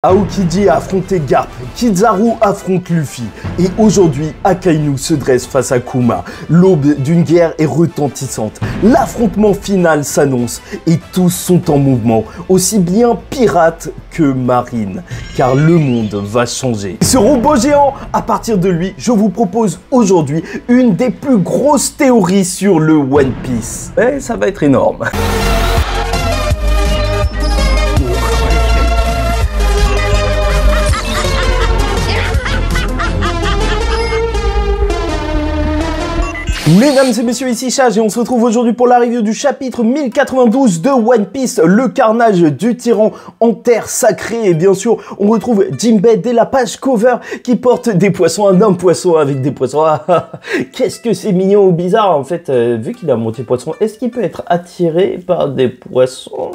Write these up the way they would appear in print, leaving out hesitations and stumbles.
Aokiji a affronté Garp, Kizaru affronte Luffy, et aujourd'hui, Akainu se dresse face à Kuma. L'aube d'une guerre est retentissante, l'affrontement final s'annonce, et tous sont en mouvement, aussi bien pirates que marines, car le monde va changer. Ce robot géant, à partir de lui, je vous propose aujourd'hui une des plus grosses théories sur le One Piece. Et ça va être énorme. Mesdames et messieurs, ici Chage et on se retrouve aujourd'hui pour la review du chapitre 1092 de One Piece, le carnage du tyran en terre sacrée. Et bien sûr, on retrouve Jinbei dès la page cover qui porte des poissons, un homme poisson avec des poissons. Qu'est-ce que c'est mignon ou bizarre en fait, vu qu'il a monté poisson, est-ce qu'il peut être attiré par des poissons?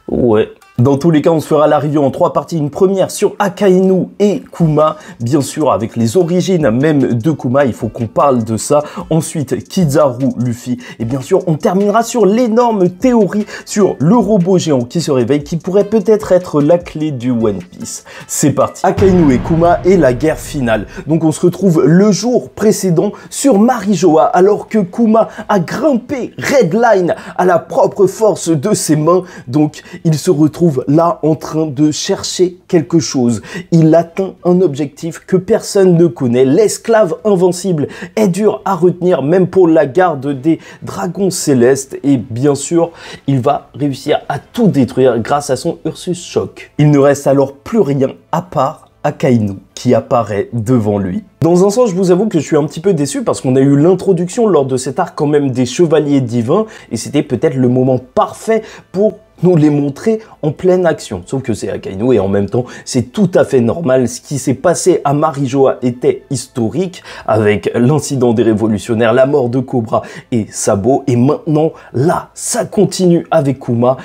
Ouais. Dans tous les cas, on se fera la review en 3 parties. Une première sur Akainu et Kuma, bien sûr, avec les origines même de Kuma, il faut qu'on parle de ça. Ensuite, Kizaru, Luffy. Et bien sûr, on terminera sur l'énorme théorie sur le robot géant qui se réveille, qui pourrait peut-être être la clé du One Piece. C'est parti. Akainu et Kuma et la guerre finale. Donc, on se retrouve le jour précédent sur Marijoa, alors que Kuma a grimpé Redline à la propre force de ses mains. Donc, il se retrouve là en train de chercher quelque chose. Il atteint un objectif que personne ne connaît. L'esclave invincible est dur à retenir, même pour la garde des dragons célestes. Et bien sûr, il va réussir à tout détruire grâce à son Ursus Shock. Il ne reste alors plus rien à part Akainu qui apparaît devant lui. Dans un sens, je vous avoue que je suis un petit peu déçu parce qu'on a eu l'introduction lors de cet arc quand même des chevaliers divins et c'était peut-être le moment parfait pour nous les montrer en pleine action. Sauf que c'est Akainu et en même temps, c'est tout à fait normal. Ce qui s'est passé à Marijoa était historique avec l'incident des révolutionnaires, la mort de Cobra et Sabo. Et maintenant, là, ça continue avec Kuma.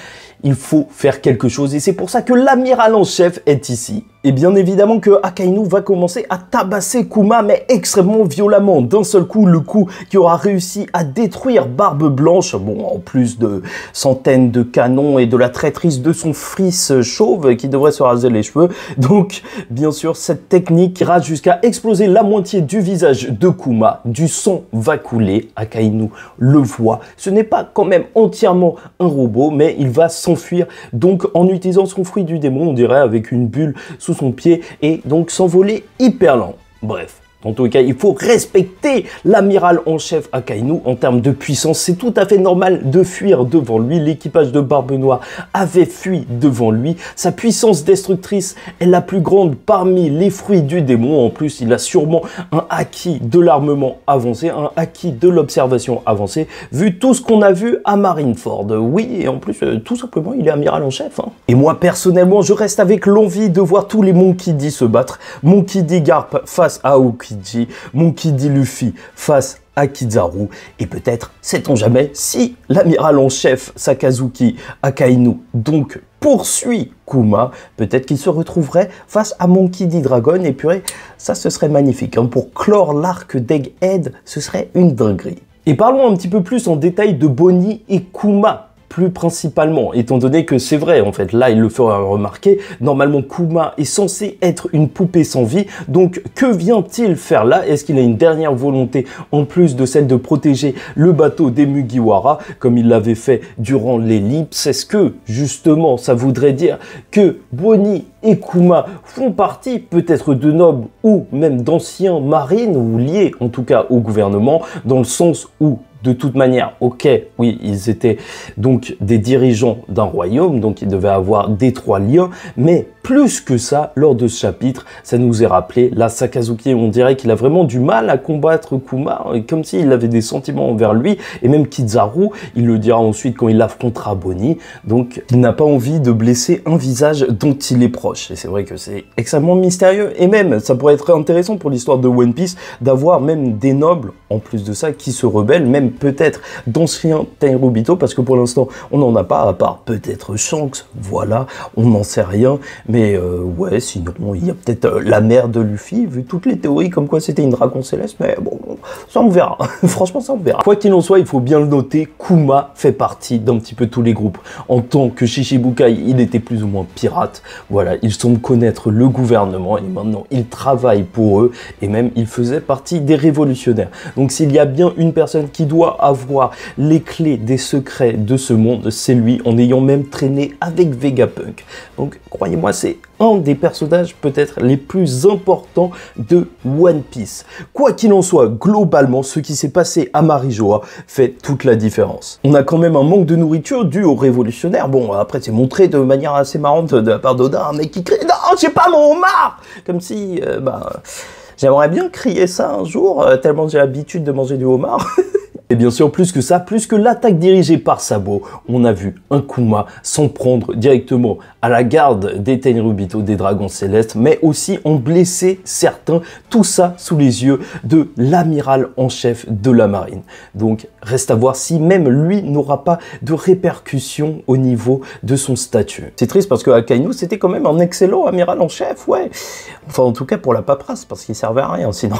Il faut faire quelque chose et c'est pour ça que l'amiral en chef est ici. Et bien évidemment que Akainu va commencer à tabasser Kuma, mais extrêmement violemment. D'un seul coup, le coup qui aura réussi à détruire Barbe Blanche, bon, en plus de centaines de canons et de la traîtrise de son fils chauve qui devrait se raser les cheveux. Donc, bien sûr, cette technique ira jusqu'à exploser la moitié du visage de Kuma. Du sang va couler, Akainu le voit. Ce n'est pas quand même entièrement un robot, mais il va s'enfuir. Donc, en utilisant son fruit du démon, on dirait avec une bulle sous son pied et donc s'envoler hyper lent. Bref. En tout cas, il faut respecter l'amiral en chef Akainu en termes de puissance. C'est tout à fait normal de fuir devant lui. L'équipage de Barbe Noire avait fui devant lui. Sa puissance destructrice est la plus grande parmi les fruits du démon. En plus, il a sûrement un acquis de l'armement avancé, un acquis de l'observation avancée, vu tout ce qu'on a vu à Marineford. Oui, et en plus, tout simplement, il est amiral en chef. Et moi, personnellement, je reste avec l'envie de voir tous les Monkey D se battre. Monkey D Garp face à Aokiji, Monkey D Luffy face à Kizaru, et peut-être, sait-on jamais, si l'amiral en chef Sakazuki Akainu donc poursuit Kuma, peut-être qu'il se retrouverait face à Monkey D Dragon, et purée, ça ce serait magnifique, hein. Pour clore l'arc d'Egghead, ce serait une dinguerie. Et parlons un petit peu plus en détail de Bonnie et Kuma, plus principalement, étant donné que c'est vrai, en fait, là, il le fera remarquer, normalement, Kuma est censé être une poupée sans vie, donc que vient-il faire là? Est-ce qu'il a une dernière volonté, en plus de celle de protéger le bateau des Mugiwara, comme il l'avait fait durant l'ellipse? Est-ce que, justement, ça voudrait dire que Bonnie et Kuma font partie peut-être de nobles ou même d'anciens marines, ou liés, en tout cas, au gouvernement, dans le sens où de toute manière, ok, oui, ils étaient donc des dirigeants d'un royaume, donc ils devaient avoir d'étroits liens, mais plus que ça, lors de ce chapitre, ça nous est rappelé, là, Sakazuki, on dirait qu'il a vraiment du mal à combattre Kuma, comme s'il avait des sentiments envers lui, et même Kizaru, il le dira ensuite quand il affrontera Bonnie, donc il n'a pas envie de blesser un visage dont il est proche, et c'est vrai que c'est extrêmement mystérieux, et même, ça pourrait être intéressant pour l'histoire de One Piece, d'avoir même des nobles, en plus de ça, qui se rebellent, même peut-être d'anciens Tenryubito, parce que pour l'instant, on n'en a pas, à part peut-être Shanks, voilà, on n'en sait rien, Mais ouais, sinon, il y a peut-être la mère de Luffy, vu toutes les théories comme quoi c'était une dragon céleste, mais bon, ça on verra. Franchement, ça on verra. Quoi qu'il en soit, il faut bien le noter, Kuma fait partie d'un petit peu tous les groupes. En tant que Shichibukai, il était plus ou moins pirate. Voilà, il semble connaître le gouvernement et maintenant il travaille pour eux et même il faisait partie des révolutionnaires. Donc s'il y a bien une personne qui doit avoir les clés des secrets de ce monde, c'est lui, en ayant même traîné avec Vegapunk. Donc croyez-moi, c'est un des personnages peut-être les plus importants de One Piece. Quoi qu'il en soit, globalement, ce qui s'est passé à Marijoa fait toute la différence. On a quand même un manque de nourriture dû aux révolutionnaires. Bon, après, c'est montré de manière assez marrante de la part d'Oda, un mec qui crie « Non, j'ai pas mon homard !» Comme si, j'aimerais bien crier ça un jour, tellement j'ai l'habitude de manger du homard. Et bien sûr, plus que ça, plus que l'attaque dirigée par Sabo, on a vu un Kuma s'en prendre directement à la garde des Tenryubito, des dragons célestes, mais aussi en blesser certains, tout ça sous les yeux de l'amiral en chef de la marine. Donc, reste à voir si même lui n'aura pas de répercussions au niveau de son statut. C'est triste parce que Akainu, c'était quand même un excellent amiral en chef, ouais. Enfin, en tout cas pour la paperasse, parce qu'il servait à rien sinon.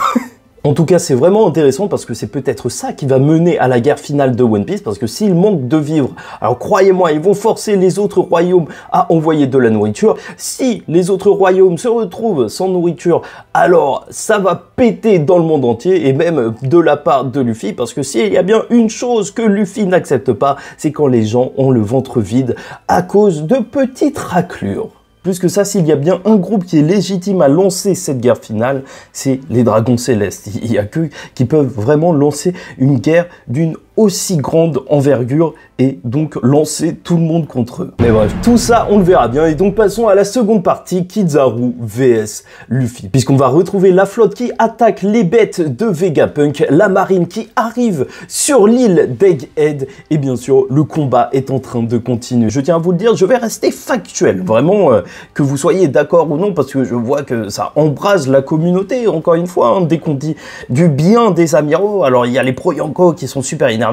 En tout cas, c'est vraiment intéressant parce que c'est peut-être ça qui va mener à la guerre finale de One Piece, parce que s'ils manquent de vivres, alors croyez-moi, ils vont forcer les autres royaumes à envoyer de la nourriture. Si les autres royaumes se retrouvent sans nourriture, alors ça va péter dans le monde entier, et même de la part de Luffy, parce que s'il y a bien une chose que Luffy n'accepte pas, c'est quand les gens ont le ventre vide à cause de petites raclures. Plus que ça, s'il y a bien un groupe qui est légitime à lancer cette guerre finale, c'est les Dragons Célestes. Il n'y a qu'eux qui peuvent vraiment lancer une guerre d'une aussi grande envergure et donc lancer tout le monde contre eux. Mais bref, tout ça, on le verra bien. Et donc passons à la seconde partie, Kizaru vs Luffy. Puisqu'on va retrouver la flotte qui attaque les bêtes de Vegapunk, la marine qui arrive sur l'île d'Egghead, et bien sûr, le combat est en train de continuer. Je tiens à vous le dire, je vais rester factuel. Vraiment, que vous soyez d'accord ou non, parce que je vois que ça embrase la communauté, encore une fois, hein, dès qu'on dit du bien des amiraux. Alors, il y a les pro-Yonko qui sont super énervés,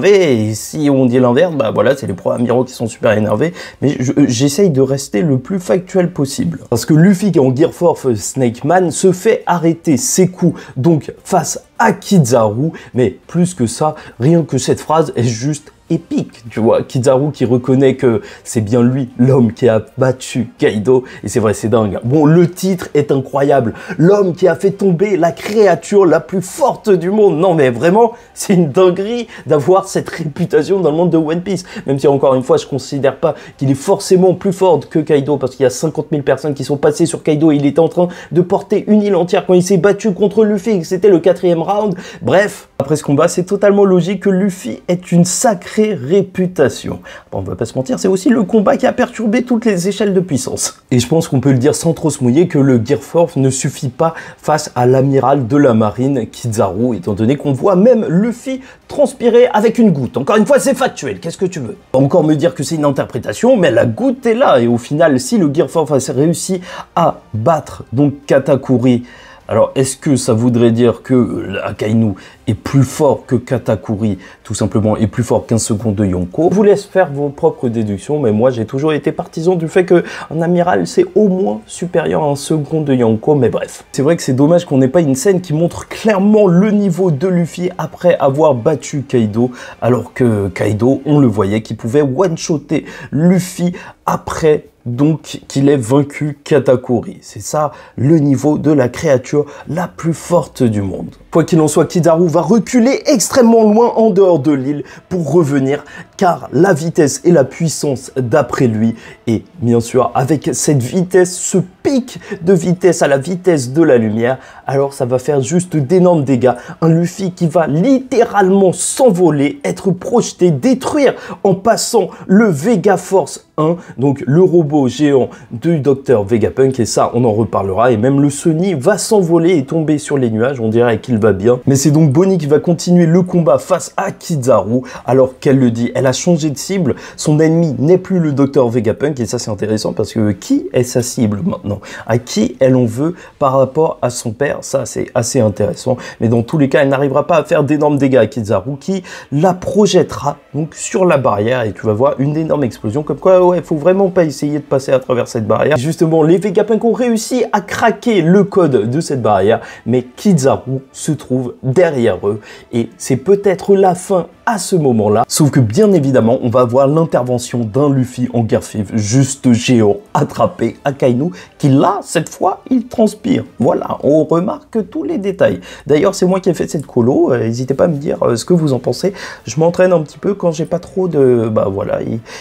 et si on dit l'inverse, bah voilà, c'est les pro-amiraux qui sont super énervés, mais j'essaye de rester le plus factuel possible. Parce que Luffy, qui est en Gear Force Snake Man, se fait arrêter ses coups, donc face à Kizaru, mais plus que ça, rien que cette phrase est juste épique, tu vois. Kizaru qui reconnaît que c'est bien lui, l'homme qui a battu Kaido, et c'est vrai, c'est dingue. Bon, le titre est incroyable. L'homme qui a fait tomber la créature la plus forte du monde. Non, mais vraiment, c'est une dinguerie d'avoir cette réputation dans le monde de One Piece. Même si, encore une fois, je considère pas qu'il est forcément plus fort que Kaido, parce qu'il y a 50 000 personnes qui sont passées sur Kaido, et il était en train de porter une île entière quand il s'est battu contre Luffy, c'était le 4e round. Bref, après ce combat, c'est totalement logique que Luffy ait une sacrée réputation. Bon, on va pas se mentir, c'est aussi le combat qui a perturbé toutes les échelles de puissance. Et je pense qu'on peut le dire sans trop se mouiller que le Gear Force ne suffit pas face à l'amiral de la marine, Kizaru, étant donné qu'on voit même Luffy transpirer avec une goutte. Encore une fois, c'est factuel, qu'est-ce que tu veux? Encore me dire que c'est une interprétation, mais la goutte est là, et au final, si le Gear Force a réussi à battre donc Katakuri, alors, est-ce que ça voudrait dire que Akainu est plus fort que Katakuri, tout simplement, et plus fort qu'un second de Yonko? Je vous laisse faire vos propres déductions, mais moi, j'ai toujours été partisan du fait qu'un amiral, c'est au moins supérieur à un second de Yonko, mais bref. C'est vrai que c'est dommage qu'on n'ait pas une scène qui montre clairement le niveau de Luffy après avoir battu Kaido, alors que Kaido, on le voyait, qui pouvait one-shotter Luffy après donc qu'il ait vaincu Katakuri. C'est ça le niveau de la créature la plus forte du monde. Quoi qu'il en soit, Kizaru va reculer extrêmement loin en dehors de l'île pour revenir, car la vitesse et la puissance d'après lui, et bien sûr avec cette vitesse, ce pic de vitesse à la vitesse de la lumière, alors ça va faire juste d'énormes dégâts. Un Luffy qui va littéralement s'envoler, être projeté, détruire en passant le Vega Force 1, donc le robot géant du docteur Vegapunk, et ça on en reparlera, et même le Sunny va s'envoler et tomber sur les nuages, on dirait qu'il va bien. Mais c'est donc Bonnie qui va continuer le combat face à Kizaru, alors qu'elle le dit, elle a a changé de cible. Son ennemi n'est plus le docteur Vegapunk, et ça c'est intéressant parce que qui est sa cible maintenant? À qui elle en veut par rapport à son père? Ça c'est assez intéressant. Mais dans tous les cas, elle n'arrivera pas à faire d'énormes dégâts à Kizaru, qui la projettera donc sur la barrière, et tu vas voir une énorme explosion. Comme quoi, ouais, faut vraiment pas essayer de passer à travers cette barrière. Et justement, les Vegapunk ont réussi à craquer le code de cette barrière, mais Kizaru se trouve derrière eux, et c'est peut-être la fin à ce moment-là. Sauf que bien évidemment, on va avoir l'intervention d'un Luffy en guerre vive, juste géant, attrapé Akainu, qui là, cette fois, il transpire. Voilà, on remarque tous les détails. D'ailleurs, c'est moi qui ai fait cette colo, n'hésitez pas à me dire ce que vous en pensez. Je m'entraîne un petit peu quand j'ai pas trop de... Bah voilà,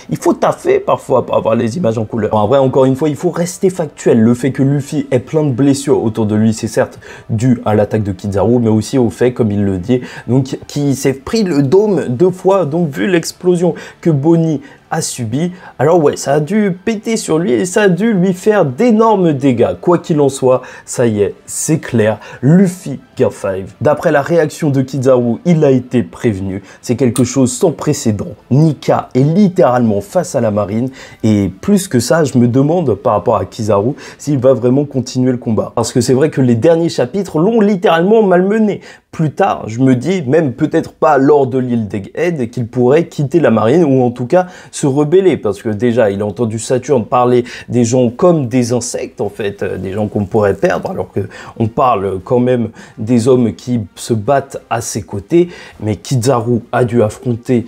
il faut taffer parfois pour avoir les images en couleur. En vrai, encore une fois, il faut rester factuel. Le fait que Luffy ait plein de blessures autour de lui, c'est certes dû à l'attaque de Kizaru, mais aussi au fait, comme il le dit, donc qui s'est pris le dôme 2 fois, donc vu l'explosion que Bonnie a subi, alors ouais, ça a dû péter sur lui et ça a dû lui faire d'énormes dégâts. Quoi qu'il en soit, ça y est, c'est clair, Luffy Gear 5. D'après la réaction de Kizaru, il a été prévenu. C'est quelque chose sans précédent. Nika est littéralement face à la marine, et plus que ça, je me demande par rapport à Kizaru s'il va vraiment continuer le combat. Parce que c'est vrai que les derniers chapitres l'ont littéralement malmené. Plus tard, je me dis, même peut-être pas lors de l'île d'Egghead, qu'il pourrait quitter la marine, ou en tout cas se rebeller, parce que déjà, il a entendu Saturne parler des gens comme des insectes, en fait, des gens qu'on pourrait perdre, alors que on parle quand même des hommes qui se battent à ses côtés, mais Kizaru a dû affronter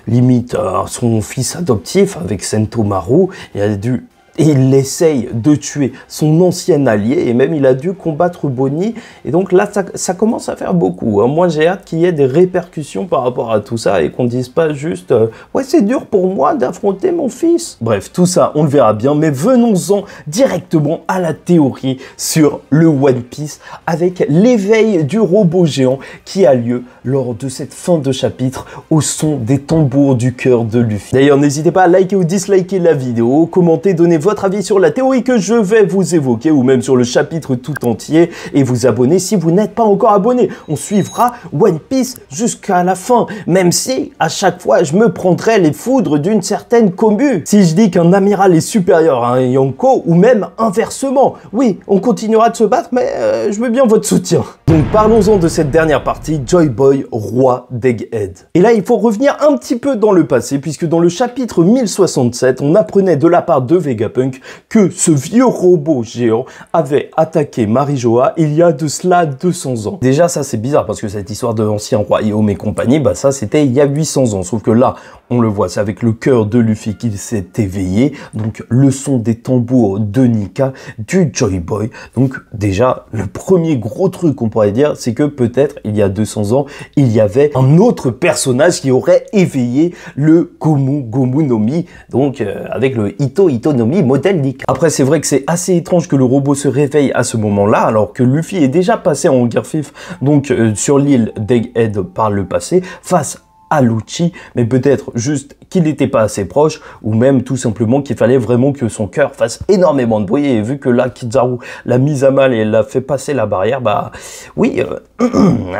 limite son fils adoptif avec Sentomaru, il a dû... Et il essaye de tuer son ancien allié, et même il a dû combattre Bonnie. Et donc là, ça commence à faire beaucoup. Hein. Moi, j'ai hâte qu'il y ait des répercussions par rapport à tout ça, et qu'on ne dise pas juste ouais, c'est dur pour moi d'affronter mon fils. Bref, tout ça, on le verra bien. Mais venons-en directement à la théorie sur le One Piece, avec l'éveil du robot géant qui a lieu lors de cette fin de chapitre au son des tambours du cœur de Luffy. D'ailleurs, n'hésitez pas à liker ou disliker la vidéo, commenter, donner votre avis sur la théorie que je vais vous évoquer, ou même sur le chapitre tout entier, et vous abonner si vous n'êtes pas encore abonné. On suivra One Piece jusqu'à la fin, même si à chaque fois je me prendrai les foudres d'une certaine commu. Si je dis qu'un amiral est supérieur à un Yonko, ou même inversement, oui, on continuera de se battre, mais je veux bien votre soutien. Donc parlons-en de cette dernière partie, Joy Boy, roi d'Egghead. Et là, il faut revenir un petit peu dans le passé, puisque dans le chapitre 1067, on apprenait de la part de Vegapunk que ce vieux robot géant avait attaqué Marijoa il y a de cela 200 ans. Déjà, ça c'est bizarre, parce que cette histoire de l'ancien royaume et compagnie, bah ça c'était il y a 800 ans. Sauf que là, on le voit, c'est avec le cœur de Luffy qu'il s'est éveillé. Donc le son des tambours de Nika, du Joy Boy. Donc déjà, le premier gros truc qu'on pourrait dire, c'est que peut-être il y a 200 ans, il y avait un autre personnage qui aurait éveillé le Gomu Gomu no Mi, donc avec le Ito Ito no Mi modèle Nika. Après, c'est vrai que c'est assez étrange que le robot se réveille à ce moment-là, alors que Luffy est déjà passé en guerre vive, donc sur l'île d'Egghead par le passé, face à Lucci, mais peut-être juste qu'il n'était pas assez proche, ou même tout simplement qu'il fallait vraiment que son cœur fasse énormément de bruit, et vu que là, Kizaru l'a mise à mal et l'a fait passer la barrière, bah oui,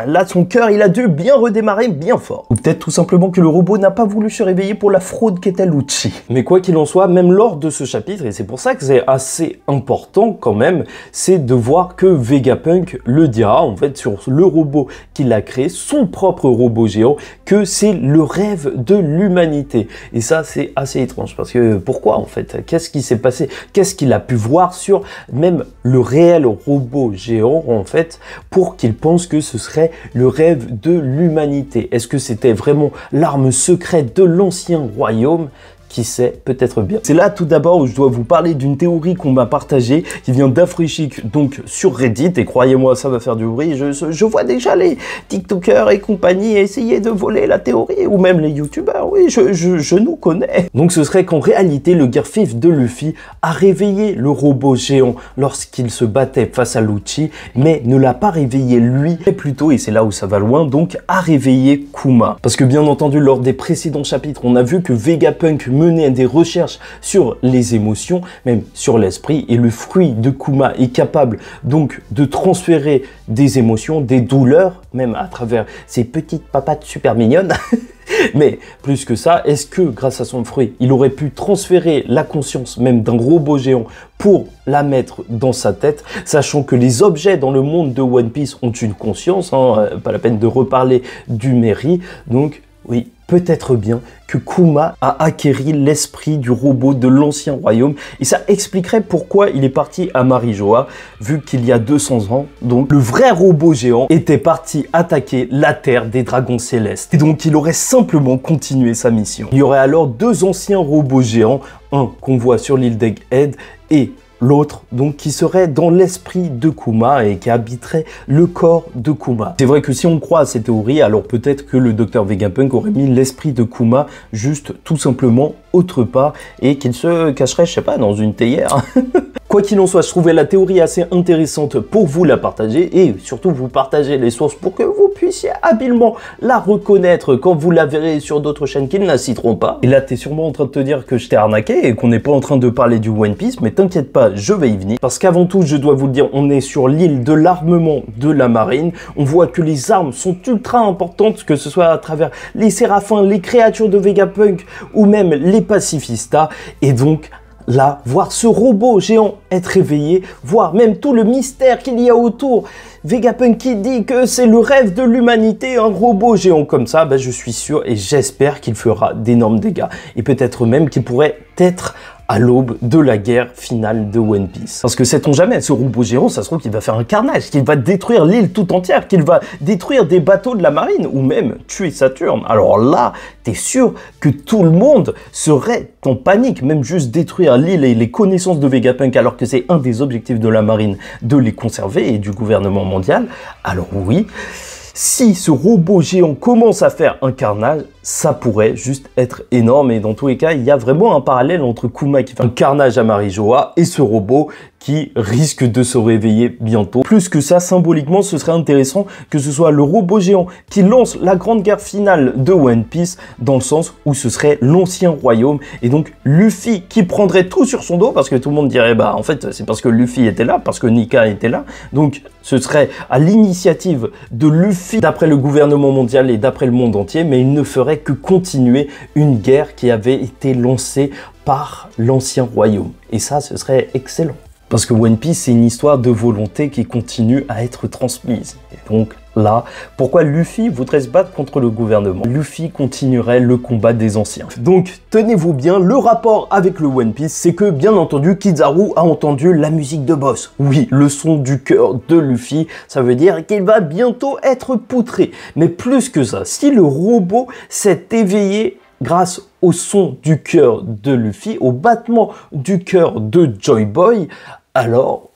là, son cœur, il a dû bien redémarrer bien fort. Ou peut-être tout simplement que le robot n'a pas voulu se réveiller pour la fraude qu'était Lucci. Mais quoi qu'il en soit, même lors de ce chapitre, et c'est pour ça que c'est assez important quand même, c'est de voir que Vegapunk le dira, en fait, sur le robot qu'il a créé, son propre robot géant, que c'est le rêve de l'humanité. Et ça, c'est assez étrange, parce que pourquoi en fait? Qu'est-ce qui s'est passé? Qu'est-ce qu'il a pu voir sur même le réel robot géant en fait, pour qu'il pense que ce serait le rêve de l'humanité? Est-ce que c'était vraiment l'arme secrète de l'ancien royaume? Qui sait, peut-être bien. C'est là tout d'abord où je dois vous parler d'une théorie qu'on m'a partagée, qui vient d'Africhic, donc sur Reddit, et croyez-moi, ça va faire du bruit. Je vois déjà les TikTokers et compagnie essayer de voler la théorie, ou même les YouTubers, oui, je nous connais. Donc ce serait qu'en réalité, le guerre vive de Luffy a réveillé le robot géant lorsqu'il se battait face à Lucci, mais ne l'a pas réveillé lui, mais plutôt, et c'est là où ça va loin, donc a réveillé Kuma. Parce que bien entendu, lors des précédents chapitres, on a vu que Vegapunk mener des recherches sur les émotions, même sur l'esprit, et le fruit de Kuma est capable donc de transférer des émotions, des douleurs, même à travers ces petites papates super mignonnes. Mais plus que ça, est-ce que grâce à son fruit, il aurait pu transférer la conscience même d'un robot géant pour la mettre dans sa tête, sachant que les objets dans le monde de One Piece ont une conscience, hein, pas la peine de reparler du Mary, donc oui, peut-être bien que Kuma a acquéri l'esprit du robot de l'ancien royaume et ça expliquerait pourquoi il est parti à Marijoa, vu qu'il y a 200 ans, donc le vrai robot géant était parti attaquer la terre des dragons célestes. Et donc il aurait simplement continué sa mission. Il y aurait alors deux anciens robots géants, un qu'on voit sur l'île d'Egghead et l'autre, donc, qui serait dans l'esprit de Kuma et qui habiterait le corps de Kuma. C'est vrai que si on croit à ces théories, alors peut-être que le docteur Vegapunk aurait mis l'esprit de Kuma juste tout simplement autre part et qu'il se cacherait, je sais pas, dans une théière. Quoi qu'il en soit, je trouvais la théorie assez intéressante pour vous la partager et surtout vous partager les sources pour que vous puissiez habilement la reconnaître quand vous la verrez sur d'autres chaînes qui ne la citeront pas. Et là, t'es sûrement en train de te dire que je t'ai arnaqué et qu'on n'est pas en train de parler du One Piece, mais t'inquiète pas, je vais y venir. Parce qu'avant tout, je dois vous le dire, on est sur l'île de l'armement de la marine. On voit que les armes sont ultra importantes, que ce soit à travers les séraphins, les créatures de Vegapunk ou même les pacifistas. Et donc, là, voir ce robot géant être réveillé, voir même tout le mystère qu'il y a autour. Vegapunk qui dit que c'est le rêve de l'humanité, un robot géant comme ça, ben je suis sûr et j'espère qu'il fera d'énormes dégâts. Et peut-être même qu'il pourrait être à l'aube de la guerre finale de One Piece. Parce que sait-on jamais, ce robot géant, ça se trouve qu'il va faire un carnage, qu'il va détruire l'île tout entière, qu'il va détruire des bateaux de la marine, ou même tuer Saturne. Alors là, t'es sûr que tout le monde serait en panique, même juste détruire l'île et les connaissances de Vegapunk, alors que c'est un des objectifs de la marine de les conserver et du gouvernement mondial. Alors oui, si ce robot géant commence à faire un carnage, ça pourrait juste être énorme. Et dans tous les cas, il y a vraiment un parallèle entre Kuma qui fait un carnage à Marijoa et ce robot qui risque de se réveiller bientôt. Plus que ça, symboliquement, ce serait intéressant que ce soit le robot géant qui lance la grande guerre finale de One Piece, dans le sens où ce serait l'ancien royaume, et donc Luffy qui prendrait tout sur son dos, parce que tout le monde dirait, bah en fait, c'est parce que Luffy était là, parce que Nika était là, donc ce serait à l'initiative de Luffy, d'après le gouvernement mondial et d'après le monde entier, mais il ne ferait que continuer une guerre qui avait été lancée par l'ancien royaume. Et ça, ce serait excellent. Parce que One Piece, c'est une histoire de volonté qui continue à être transmise. Et donc là, pourquoi Luffy voudrait se battre contre le gouvernement? Luffy continuerait le combat des anciens. Donc, tenez-vous bien, le rapport avec le One Piece, c'est que, bien entendu, Kizaru a entendu la musique de boss. Oui, le son du cœur de Luffy, ça veut dire qu'il va bientôt être poutré. Mais plus que ça, si le robot s'est éveillé grâce au son du cœur de Luffy, au battement du cœur de Joy Boy, alors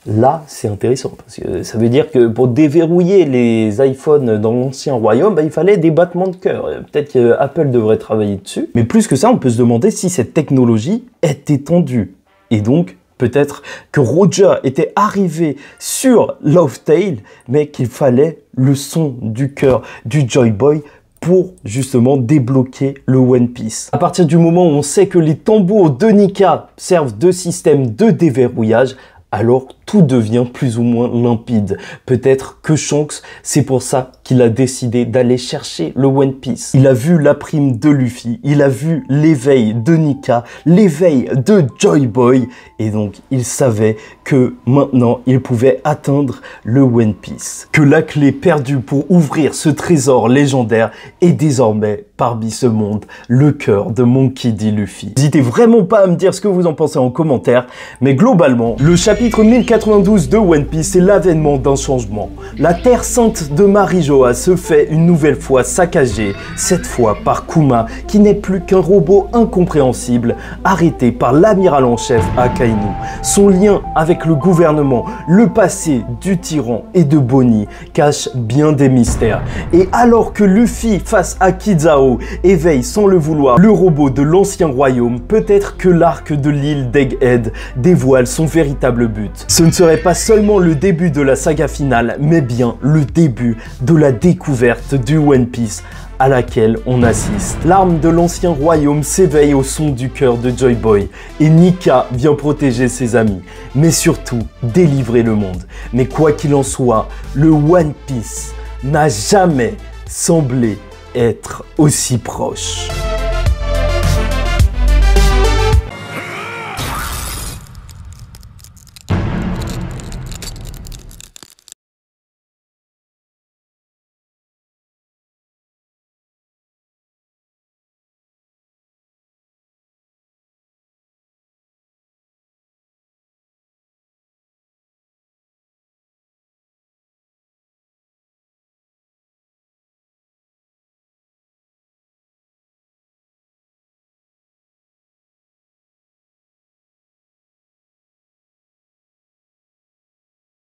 là, c'est intéressant, parce que ça veut dire que pour déverrouiller les iPhones dans l'ancien royaume, bah, il fallait des battements de cœur. Peut-être qu'Apple devrait travailler dessus. Mais plus que ça, on peut se demander si cette technologie est étendue. Et donc, peut-être que Roger était arrivé sur Laugh Tale, mais qu'il fallait le son du cœur du Joy Boy pour justement débloquer le One Piece. À partir du moment où on sait que les tambours de Nika servent de système de déverrouillage, alors tout devient plus ou moins limpide. Peut-être que Shanks, c'est pour ça qu'il a décidé d'aller chercher le One Piece. Il a vu la prime de Luffy, il a vu l'éveil de Nika, l'éveil de Joy Boy, et donc il savait que maintenant il pouvait atteindre le One Piece. Que la clé perdue pour ouvrir ce trésor légendaire est désormais parmi ce monde, le cœur de Monkey D. Luffy. N'hésitez vraiment pas à me dire ce que vous en pensez en commentaire, mais globalement, le chapitre 1092 de One Piece, c'est l'avènement d'un changement. La terre sainte de Marijoa se fait une nouvelle fois saccagée, cette fois par Kuma, qui n'est plus qu'un robot incompréhensible, arrêté par l'amiral en chef Akainu. Son lien avec le gouvernement, le passé du tyran et de Bonnie cache bien des mystères. Et alors que Luffy, face à Kizaru, éveille sans le vouloir le robot de l'ancien royaume, peut-être que l'arc de l'île d'Egghead dévoile son véritable but. Ce ne serait pas seulement le début de la saga finale, mais bien le début de la découverte du One Piece à laquelle on assiste. L'arme de l'ancien royaume s'éveille au son du cœur de Joy Boy et Nika vient protéger ses amis, mais surtout délivrer le monde. Mais quoi qu'il en soit, le One Piece n'a jamais semblé être aussi proche.